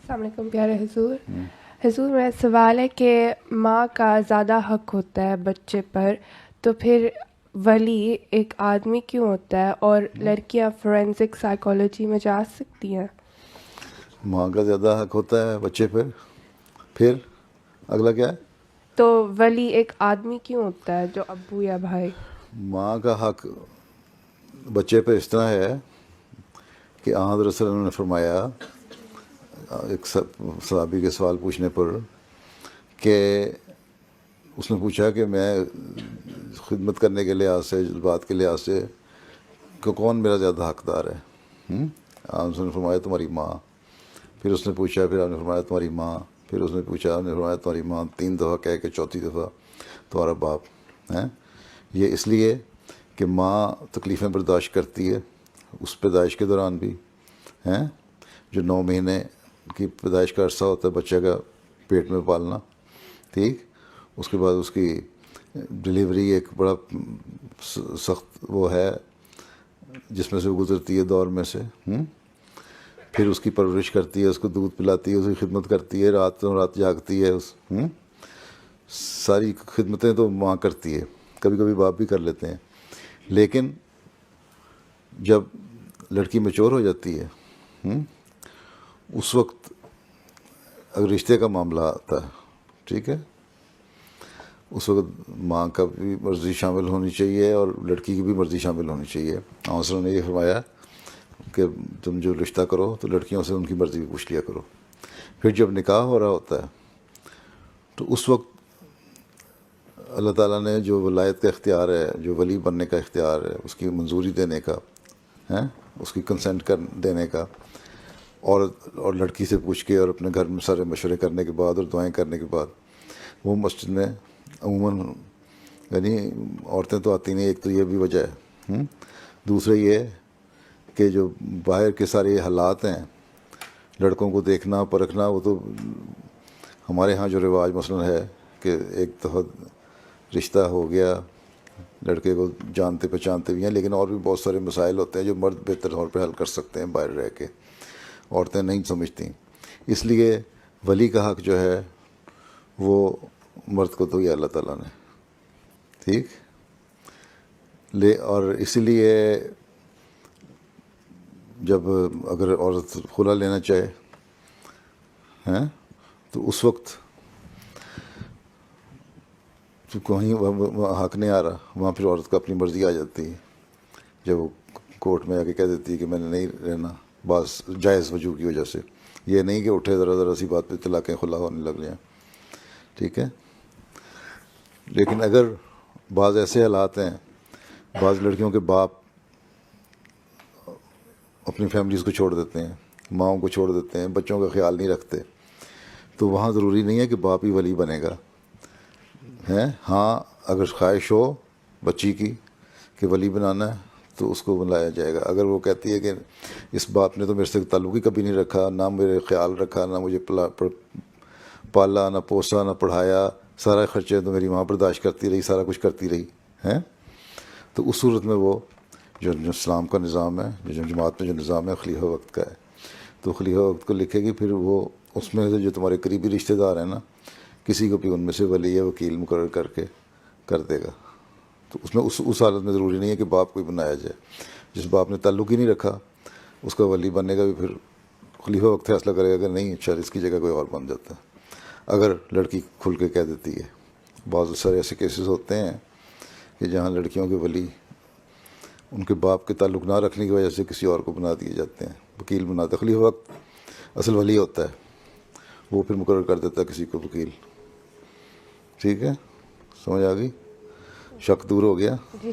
السلام علیکم پیارے حضور. حضور میرا سوال ہے کہ ماں کا زیادہ حق ہوتا ہے بچے پر، تو پھر ولی ایک آدمی کیوں ہوتا ہے، اور لڑکیاں فورینسک سائیکالوجی میں جا سکتی ہیں؟ ماں کا زیادہ حق ہوتا ہے بچے پر. پھر اگلا کیا ہے؟ تو ولی ایک آدمی کیوں ہوتا ہے، جو ابو یا بھائی؟ ماں کا حق بچے پہ اس طرح ہے کہ حضرت صلی اللہ علیہ وسلم نے فرمایا ایک صحابی کے سوال پوچھنے پر کہ اس نے پوچھا کہ میں خدمت کرنے کے لحاظ سے، جذبات کے لحاظ سے کہ کون میرا زیادہ حقدار ہے. آپ نے فرمایا تمہاری ماں. پھر اس نے پوچھا، پھر آپ نے فرمایا تمہاری ماں. پھر اس نے پوچھا، آپ نے فرمایا تمہاری ماں. 3 دفعہ کہہ کے چوتھی دفعہ تمہارا باپ ہے. یہ اس لیے کہ ماں تکلیفیں برداشت کرتی ہے اس پیدائش کے دوران بھی ہیں، جو 9 مہینے کی پیدائش کا عرصہ ہوتا ہے بچے کا پیٹ میں پالنا. ٹھیک. اس کے بعد اس کی ڈلیوری ایک بڑا سخت وہ ہے جس میں سے وہ گزرتی ہے دور میں سے. پھر اس کی پرورش کرتی ہے، اس کو دودھ پلاتی ہے، اس کی خدمت کرتی ہے، رات جاگتی ہے. ساری خدمتیں تو ماں کرتی ہے، کبھی کبھی باپ بھی کر لیتے ہیں. لیکن جب لڑکی میچور ہو جاتی ہے اس وقت اگر رشتے کا معاملہ آتا ہے، ٹھیک ہے، اس وقت ماں کا بھی مرضی شامل ہونی چاہیے اور لڑکی کی بھی مرضی شامل ہونی چاہیے. حضرت نے یہ فرمایا کہ تم جو رشتہ کرو تو لڑکیوں سے ان کی مرضی بھی پوچھ لیا کرو. پھر جب نکاح ہو رہا ہوتا ہے تو اس وقت اللہ تعالیٰ نے جو ولایت کا اختیار ہے، جو ولی بننے کا اختیار ہے، اس کی منظوری دینے کا ہے، اس کی کنسنٹ دینے کا، اور لڑکی سے پوچھ کے اور اپنے گھر میں سارے مشورے کرنے کے بعد اور دعائیں کرنے کے بعد وہ مسجد میں عموماً، یعنی عورتیں تو آتی نہیں. ایک تو یہ بھی وجہ ہے. دوسرا یہ کہ جو باہر کے سارے حالات ہیں، لڑکوں کو دیکھنا پرکھنا، وہ تو ہمارے ہاں جو رواج مثلا ہے کہ ایک دفعہ رشتہ ہو گیا، لڑکے کو جانتے پہچانتے بھی ہیں، لیکن اور بھی بہت سارے مسائل ہوتے ہیں جو مرد بہتر طور پہ حل کر سکتے ہیں باہر رہ کے، عورتیں نہیں سمجھتیں. اس لیے ولی کا حق جو ہے وہ مرد کو تو یہ اللہ تعالیٰ نے. ٹھیک. اور اسی لیے جب اگر عورت خلا لینا چاہے ہیں تو اس وقت تو کہیں حق نہیں آ رہا، وہاں پھر عورت کو اپنی مرضی آ جاتی ہے جب وہ کورٹ میں آ کے کہہ دیتی ہے کہ میں نے نہیں رہنا، بعض جائز وجہ کی وجہ سے. یہ نہیں کہ اٹھے ذرا سی بات پہ طلاقیں خلا ہونے لگ جائیں. ٹھیک ہے. لیکن اگر بعض ایسے حالات ہیں، بعض لڑکیوں کے باپ اپنی فیملیز کو چھوڑ دیتے ہیں، ماؤں کو چھوڑ دیتے ہیں، بچوں کا خیال نہیں رکھتے، تو وہاں ضروری نہیں ہے کہ باپ ہی ولی بنے گا. ہاں اگر خواہش ہو بچی کی کہ ولی بنانا ہے تو اس کو بلایا جائے گا. اگر وہ کہتی ہے کہ اس باپ نے تو میرے سے تعلق ہی کبھی نہیں رکھا، نہ میرے خیال رکھا، نہ مجھے پالا، نہ پوسا، نہ پڑھایا، سارا خرچے تو میری ماں برداشت کرتی رہی، سارا کچھ کرتی رہی ہیں، تو اس صورت میں وہ جو اسلام کا نظام ہے، جو جماعت میں جو نظام ہے خلیفہ وقت کا ہے، تو خلیفہ وقت کو لکھے گی. پھر وہ اس میں سے جو تمہارے قریبی رشتہ دار ہیں نا، کسی کو بھی ان میں سے ولی یا وکیل مقرر کر کے کر دے گا. تو اس میں اس حالت میں ضروری نہیں ہے کہ باپ کو ہی بنایا جائے. جس باپ نے تعلق ہی نہیں رکھا اس کا ولی بننے کا بھی پھر خلیفہ وقت فیصلہ کرے گا کہ نہیں، اچھا اس کی جگہ کوئی اور بن جاتا ہے، اگر لڑکی کھل کے کہہ دیتی ہے. بعض سارے ایسے کیسز ہوتے ہیں کہ جہاں لڑکیوں کے ولی ان کے باپ کے تعلق نہ رکھنے کی وجہ سے کسی اور کو بنا دیے جاتے ہیں، وکیل بناتے. خلیفہ وقت اصل ولی ہوتا ہے، وہ پھر مقرر کر دیتا ہے کسی کو وکیل. ٹھیک ہے. سمجھ آ گئی؟ شک دور ہو گیا. جی.